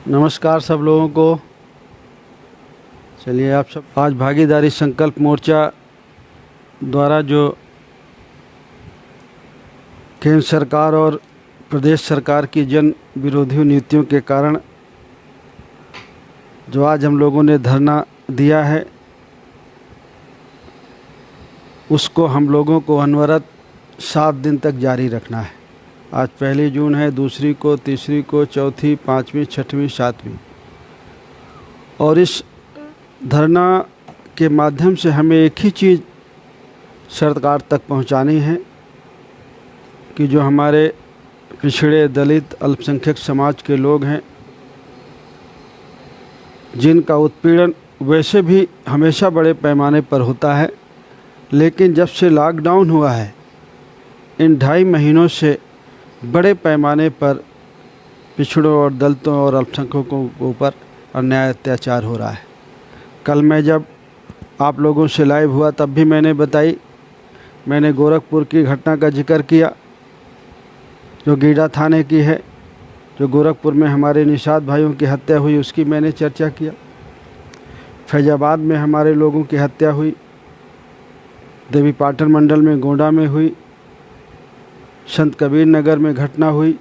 नमस्कार सब लोगों को। चलिए आप सब आज भागीदारी संकल्प मोर्चा द्वारा जो केंद्र सरकार और प्रदेश सरकार की जन विरोधी नीतियों के कारण जो आज हम लोगों ने धरना दिया है, उसको हम लोगों को अनवरत 7 दिन तक जारी रखना है। आज 1 जून है, 2 को, 3 को, 4, 5वीं, 6वीं, 7वीं। और इस धरना के माध्यम से हमें एक ही चीज़ सरकार तक पहुंचानी है कि जो हमारे पिछड़े, दलित, अल्पसंख्यक समाज के लोग हैं, जिनका उत्पीड़न वैसे भी हमेशा बड़े पैमाने पर होता है, लेकिन जब से लॉकडाउन हुआ है, इन 2.5 महीनों से बड़े पैमाने पर पिछड़ों और दलितों और अल्पसंख्यकों के ऊपर अन्याय अत्याचार हो रहा है। कल मैं जब आप लोगों से लाइव हुआ तब भी मैंने गोरखपुर की घटना का जिक्र किया जो गीडा थाने की है, जो गोरखपुर में हमारे निषाद भाइयों की हत्या हुई, उसकी मैंने चर्चा किया। फैजाबाद में हमारे लोगों की हत्या हुई, देवीपाटन मंडल में गोंडा में हुई, संत कबीर नगर में घटना हुई।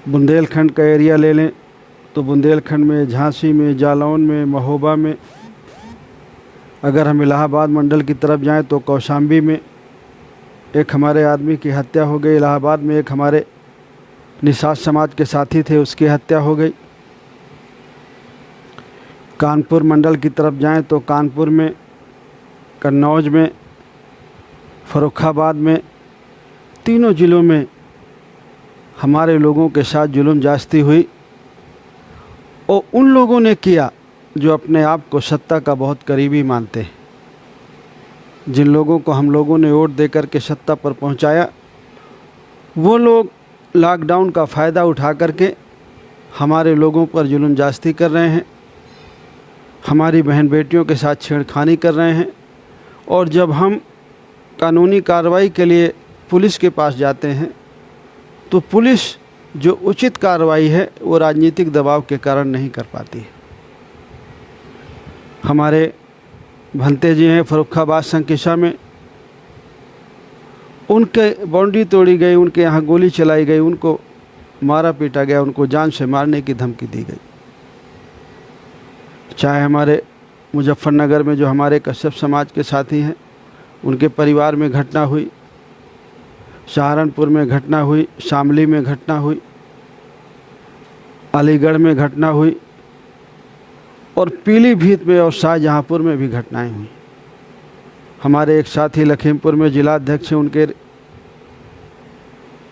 बुंदेलखंड का एरिया ले लें तो बुंदेलखंड में, झांसी में, जालौन में, महोबा में, अगर हम इलाहाबाद मंडल की तरफ जाएं तो कौशाम्बी में एक हमारे आदमी की हत्या हो गई। इलाहाबाद में एक हमारे निषाद समाज के साथी थे, उसकी हत्या हो गई। कानपुर मंडल की तरफ जाएं तो कानपुर में, कन्नौज में, फर्रुखाबाद में, तीनों ज़िलों में हमारे लोगों के साथ जुल्म ज्यादती हुई। और उन लोगों ने किया जो अपने आप को सत्ता का बहुत करीबी मानते हैं, जिन लोगों को हम लोगों ने वोट दे कर के सत्ता पर पहुंचाया, वो लोग लॉकडाउन का फ़ायदा उठा करके हमारे लोगों पर जुल्म ज्यादती कर रहे हैं, हमारी बहन बेटियों के साथ छेड़खानी कर रहे हैं। और जब हम कानूनी कार्रवाई के लिए पुलिस के पास जाते हैं तो पुलिस जो उचित कार्रवाई है वो राजनीतिक दबाव के कारण नहीं कर पाती है। हमारे भंते जी हैं फर्रुखाबाद संकिसा में, उनके बाउंड्री तोड़ी गई, उनके यहाँ गोली चलाई गई, उनको मारा पीटा गया, उनको जान से मारने की धमकी दी गई। चाहे हमारे मुजफ्फरनगर में जो हमारे कश्यप समाज के साथी हैं, उनके परिवार में घटना हुई, सहारनपुर में घटना हुई, शामली में घटना हुई, अलीगढ़ में घटना हुई, और पीलीभीत में और शाहजहाँपुर में भी घटनाएं हुई। हमारे एक साथी लखीमपुर में जिलाध्यक्ष हैं, उनके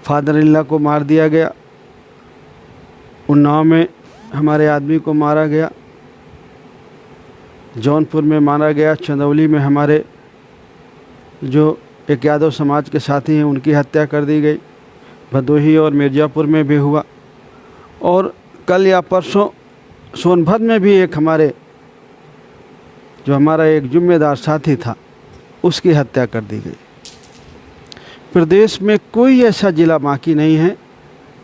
फादर इन-लॉ को मार दिया गया। उन्नाव में हमारे आदमी को मारा गया, जौनपुर में मारा गया, चंदौली में हमारे जो एक यादव समाज के साथी हैं उनकी हत्या कर दी गई, भदोही और मिर्ज़ापुर में भी हुआ। और कल या परसों सोनभद्र में भी एक हमारे जो हमारा एक जिम्मेदार साथी था, उसकी हत्या कर दी गई। प्रदेश में कोई ऐसा ज़िला बाकी नहीं है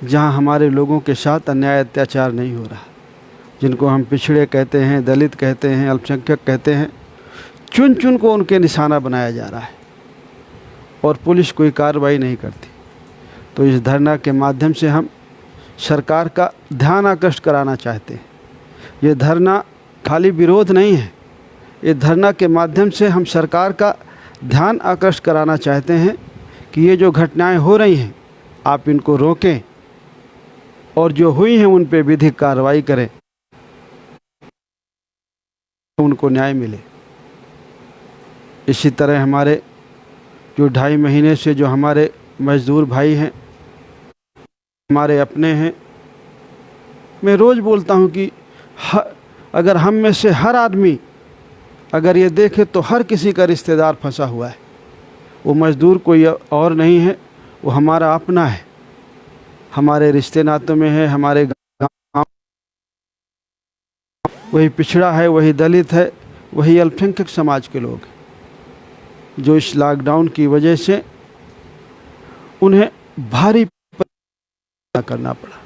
जहां हमारे लोगों के साथ अन्याय अत्याचार नहीं हो रहा। जिनको हम पिछड़े कहते हैं, दलित कहते हैं, अल्पसंख्यक कहते हैं, चुन चुन को उनके निशाना बनाया जा रहा है और पुलिस कोई कार्रवाई नहीं करती। तो इस धरना के माध्यम से हम सरकार का ध्यान आकृष्ट कराना चाहते हैं। ये धरना खाली विरोध नहीं है, ये धरना के माध्यम से हम सरकार का ध्यान आकृष्ट कराना चाहते हैं कि ये जो घटनाएं हो रही हैं, आप इनको रोकें और जो हुई हैं उन पे विधिक कार्रवाई करें, उनको न्याय मिले। इसी तरह हमारे जो 2.5 महीने से जो हमारे मज़दूर भाई हैं, हमारे अपने हैं, मैं रोज़ बोलता हूं कि अगर हम में से हर आदमी अगर ये देखे तो हर किसी का रिश्तेदार फंसा हुआ है। वो मज़दूर कोई और नहीं है, वो हमारा अपना है, हमारे रिश्ते नातों में है, हमारे गाँव, वही पिछड़ा है, वही दलित है, वही अल्पसंख्यक समाज के लोग हैं जो इस लॉकडाउन की वजह से उन्हें भारी करना पड़ा।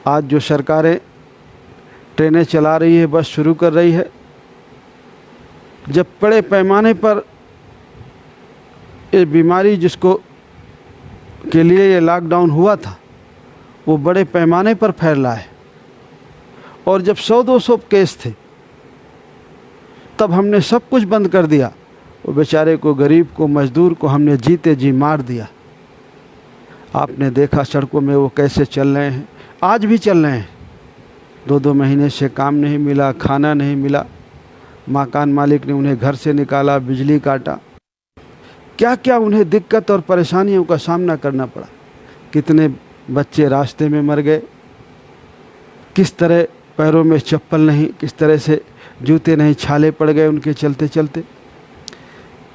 आज जो सरकारें ट्रेनें चला रही है, बस शुरू कर रही है, जब बड़े पैमाने पर ये बीमारी जिसको के लिए ये लॉकडाउन हुआ था वो बड़े पैमाने पर फैला है, और जब 100-200 केस थे तब हमने सब कुछ बंद कर दिया। वो बेचारे को, गरीब को, मजदूर को हमने जीते जी मार दिया। आपने देखा सड़कों में वो कैसे चल रहे हैं, आज भी चल रहे हैं। 2-2 महीने से काम नहीं मिला, खाना नहीं मिला, मकान मालिक ने उन्हें घर से निकाला, बिजली काटा, क्या क्या उन्हें दिक्कत और परेशानियों का सामना करना पड़ा। कितने बच्चे रास्ते में मर गए, किस तरह पैरों में चप्पल नहीं, किस तरह से जूते नहीं, छाले पड़ गए उनके चलते चलते।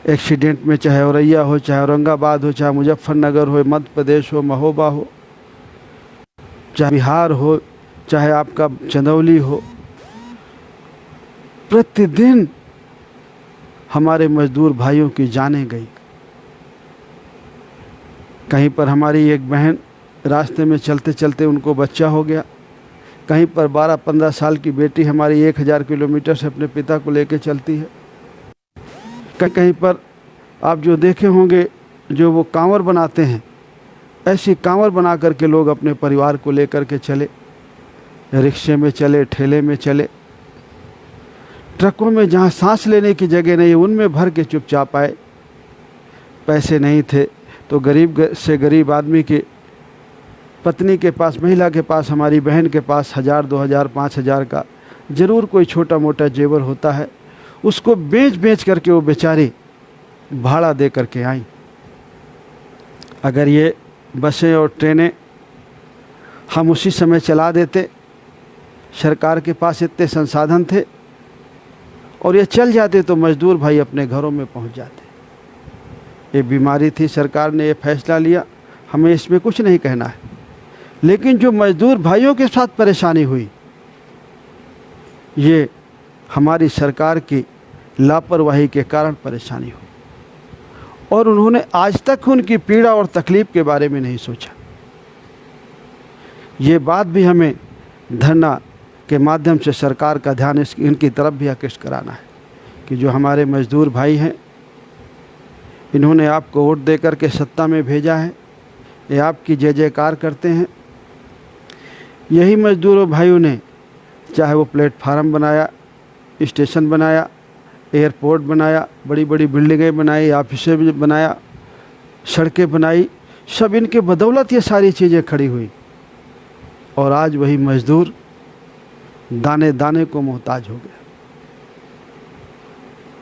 एक्सीडेंट में चाहे औरैया हो, चाहे औरंगाबाद हो, चाहे मुजफ्फरनगर हो, मध्य प्रदेश हो, महोबा हो, चाहे बिहार हो, चाहे आपका चंदौली हो, प्रतिदिन हमारे मजदूर भाइयों की जानें गई। कहीं पर हमारी एक बहन रास्ते में चलते चलते उनको बच्चा हो गया, कहीं पर 12-15 साल की बेटी हमारी 1000 किलोमीटर से अपने पिता को लेकर चलती है। कहीं पर आप जो देखे होंगे जो वो कांवर बनाते हैं, ऐसी कांवर बना करके लोग अपने परिवार को लेकर के चले, रिक्शे में चले, ठेले में चले, ट्रकों में जहाँ सांस लेने की जगह नहीं उनमें भर के चुपचाप आए। पैसे नहीं थे तो गरीब से गरीब आदमी के पत्नी के पास, महिला के पास, हमारी बहन के पास 1000, 2000, 5000 का ज़रूर कोई छोटा मोटा जेवर होता है, उसको बेच करके वो बेचारी भाड़ा दे करके आई। अगर ये बसें और ट्रेनें हम उसी समय चला देते, सरकार के पास इतने संसाधन थे और ये चल जाते तो मज़दूर भाई अपने घरों में पहुंच जाते। ये बीमारी थी, सरकार ने ये फैसला लिया, हमें इसमें कुछ नहीं कहना है, लेकिन जो मज़दूर भाइयों के साथ परेशानी हुई ये हमारी सरकार की लापरवाही के कारण परेशानी हुई, और उन्होंने आज तक उनकी पीड़ा और तकलीफ़ के बारे में नहीं सोचा। ये बात भी हमें धरना के माध्यम से सरकार का ध्यान इनकी तरफ भी आकृष्ट कराना है कि जो हमारे मज़दूर भाई हैं, इन्होंने आपको वोट दे कर के सत्ता में भेजा है, ये आपकी जय जयकार करते हैं। यही मज़दूरों भाइयों ने चाहे वो प्लेटफार्म बनाया, स्टेशन बनाया, एयरपोर्ट बनाया, बड़ी बड़ी बिल्डिंगें बनाई, ऑफिसें भी बनाया, सड़कें बनाई, सब इनके बदौलत ये सारी चीज़ें खड़ी हुई। और आज वही मज़दूर दाने दाने को मोहताज हो गया।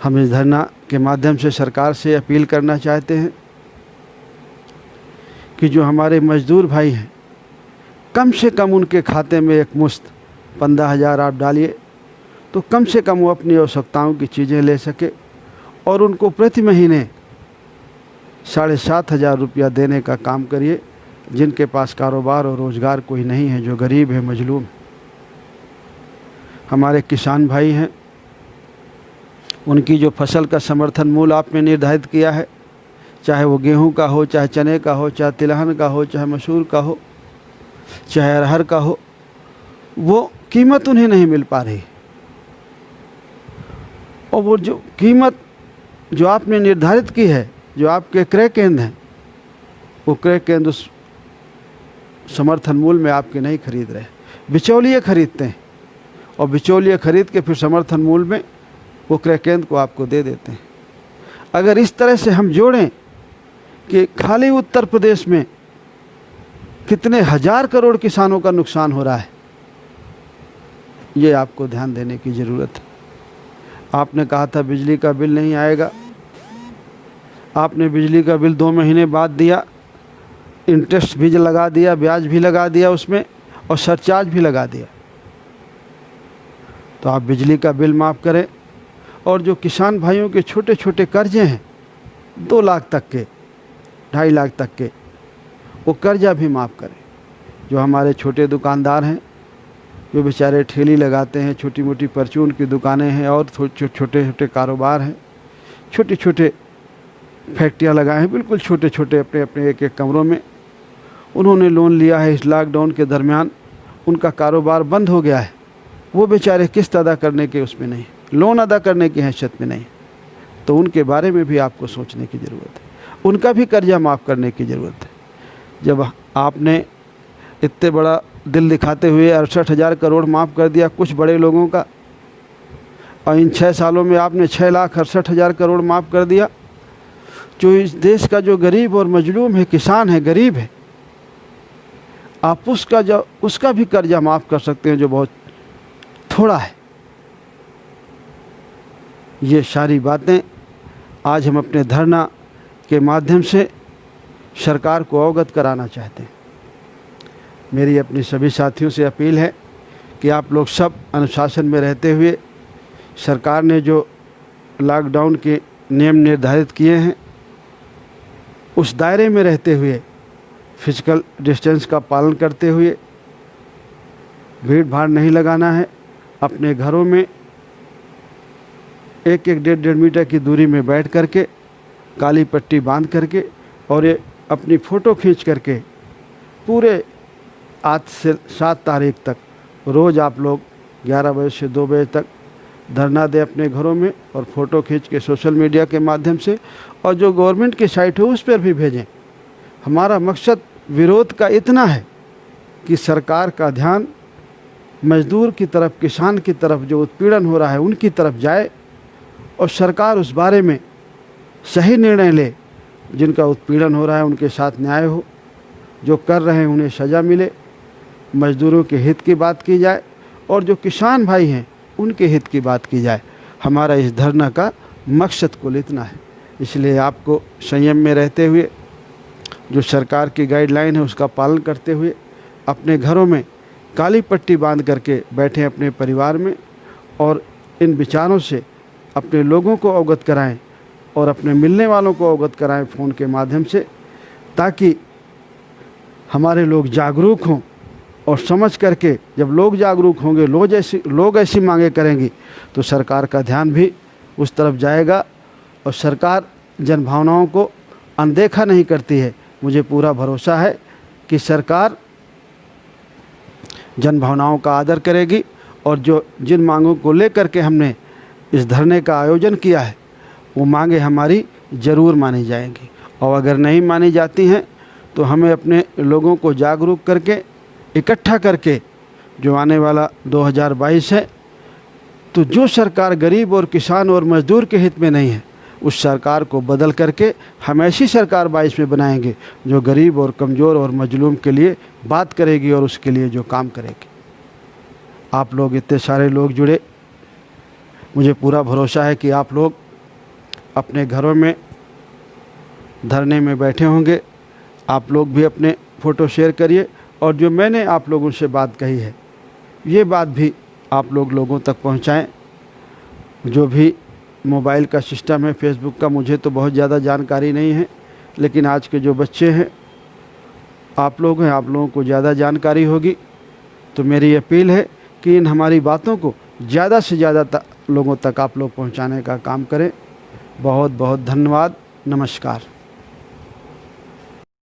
हम इस धरना के माध्यम से सरकार से अपील करना चाहते हैं कि जो हमारे मज़दूर भाई हैं, कम से कम उनके खाते में एक मुश्त 15,000 आप डालिए तो कम से कम वो अपनी आवश्यकताओं की चीज़ें ले सके, और उनको प्रति महीने 7,500 रुपया देने का काम करिए। जिनके पास कारोबार और रोज़गार कोई नहीं है, जो गरीब है, मजलूम, हमारे किसान भाई हैं, उनकी जो फसल का समर्थन मूल्य आपने निर्धारित किया है, चाहे वो गेहूं का हो, चाहे चने का हो, चाहे तिलहन का हो, चाहे मसूर का हो, चाहे अरहर का हो, वो कीमत उन्हें नहीं मिल पा रही। और वो जो कीमत जो आपने निर्धारित की है, जो आपके क्रय केंद्र हैं, वो क्रय केंद्र उस समर्थन मूल्य में आपके नहीं खरीद रहे, बिचौलिए खरीदते हैं, और बिचौलिए खरीद के फिर समर्थन मूल्य में वो क्रय केंद्र को आपको दे देते हैं। अगर इस तरह से हम जोड़ें कि खाली उत्तर प्रदेश में कितने 1000 करोड़ किसानों का नुकसान हो रहा है, ये आपको ध्यान देने की ज़रूरत है। आपने कहा था बिजली का बिल नहीं आएगा, आपने बिजली का बिल 2 महीने बाद दिया, इंटरेस्ट भी लगा दिया, ब्याज भी लगा दिया उसमें, और सरचार्ज भी लगा दिया। तो आप बिजली का बिल माफ़ करें, और जो किसान भाइयों के छोटे छोटे कर्जे हैं 2 लाख तक के, 2.5 लाख तक के, वो कर्जा भी माफ़ करें। जो हमारे छोटे दुकानदार हैं, जो बेचारे ठेली लगाते हैं, छोटी मोटी परचून की दुकानें हैं, और छोटे छोटे कारोबार हैं, छोटे छोटे फैक्ट्रियाँ लगाए हैं, बिल्कुल छोटे छोटे अपने अपने एक एक कमरों में, उन्होंने लोन लिया है इस लॉकडाउन के दरमियान, उनका कारोबार बंद हो गया है, वो बेचारे किस्त अदा करने के उसमें नहीं, लोन अदा करने की हैसियत में नहीं, तो उनके बारे में भी आपको सोचने की ज़रूरत है, उनका भी कर्जा माफ़ करने की ज़रूरत है। जब आपने इतने बड़ा दिल दिखाते हुए 68,000 करोड़ माफ़ कर दिया कुछ बड़े लोगों का, और इन 6 सालों में आपने 6,68,000 करोड़ माफ़ कर दिया, जो इस देश का जो गरीब और मजलूम है, किसान है, गरीब है, आप उसका भी कर्जा माफ़ कर सकते हैं जो बहुत थोड़ा है। ये सारी बातें आज हम अपने धरना के माध्यम से सरकार को अवगत कराना चाहते हैं। मेरी अपनी सभी साथियों से अपील है कि आप लोग सब अनुशासन में रहते हुए, सरकार ने जो लॉकडाउन के नियम निर्धारित किए हैं उस दायरे में रहते हुए, फिजिकल डिस्टेंस का पालन करते हुए, भीड़ भाड़ नहीं लगाना है, अपने घरों में 1-1, 1.5 मीटर की दूरी में बैठ करके, काली पट्टी बांध करके, और ये अपनी फ़ोटो खींच करके पूरे आज से 7 तारीख तक रोज़ आप लोग 11 बजे से 2 बजे तक धरना दें अपने घरों में, और फ़ोटो खींच के सोशल मीडिया के माध्यम से, और जो गवर्नमेंट की साइट है उस पर भी भेजें। हमारा मकसद विरोध का इतना है कि सरकार का ध्यान मज़दूर की तरफ, किसान की तरफ, जो उत्पीड़न हो रहा है उनकी तरफ जाए, और सरकार उस बारे में सही निर्णय ले। जिनका उत्पीड़न हो रहा है उनके साथ न्याय हो, जो कर रहे हैं उन्हें सज़ा मिले, मज़दूरों के हित की बात की जाए, और जो किसान भाई हैं उनके हित की बात की जाए। हमारा इस धरना का मकसद कुल इतना है। इसलिए आपको संयम में रहते हुए, जो सरकार की गाइडलाइन है उसका पालन करते हुए, अपने घरों में काली पट्टी बांध करके बैठें अपने परिवार में, और इन विचारों से अपने लोगों को अवगत कराएं और अपने मिलने वालों को अवगत कराएं फ़ोन के माध्यम से, ताकि हमारे लोग जागरूक हों, और समझ करके जब लोग जागरूक होंगे, लोग ऐसी मांगे करेंगी, तो सरकार का ध्यान भी उस तरफ जाएगा, और सरकार जनभावनाओं को अनदेखा नहीं करती है। मुझे पूरा भरोसा है कि सरकार जनभावनाओं का आदर करेगी, और जिन मांगों को लेकर के हमने इस धरने का आयोजन किया है वो मांगे हमारी ज़रूर मानी जाएंगी, और अगर नहीं मानी जाती हैं तो हमें अपने लोगों को जागरूक करके, इकट्ठा करके, जो आने वाला 2022 है, तो जो सरकार गरीब और किसान और मज़दूर के हित में नहीं है उस सरकार को बदल करके हम ऐसी सरकार 22 में बनाएंगे जो गरीब और कमज़ोर और मजलूम के लिए बात करेगी और उसके लिए जो काम करेगी। आप लोग इतने सारे लोग जुड़े, मुझे पूरा भरोसा है कि आप लोग अपने घरों में धरने में बैठे होंगे। आप लोग भी अपने फ़ोटो शेयर करिए, और जो मैंने आप लोगों से बात कही है ये बात भी आप लोगों तक पहुंचाएं। जो भी मोबाइल का सिस्टम है, फेसबुक का, मुझे तो बहुत ज़्यादा जानकारी नहीं है, लेकिन आज के जो बच्चे हैं, आप लोग हैं, आप लोगों को ज़्यादा जानकारी होगी। तो मेरी अपील है कि इन हमारी बातों को ज़्यादा से ज़्यादा लोगों तक आप लोग पहुंचाने का काम करें। बहुत बहुत धन्यवाद। नमस्कार।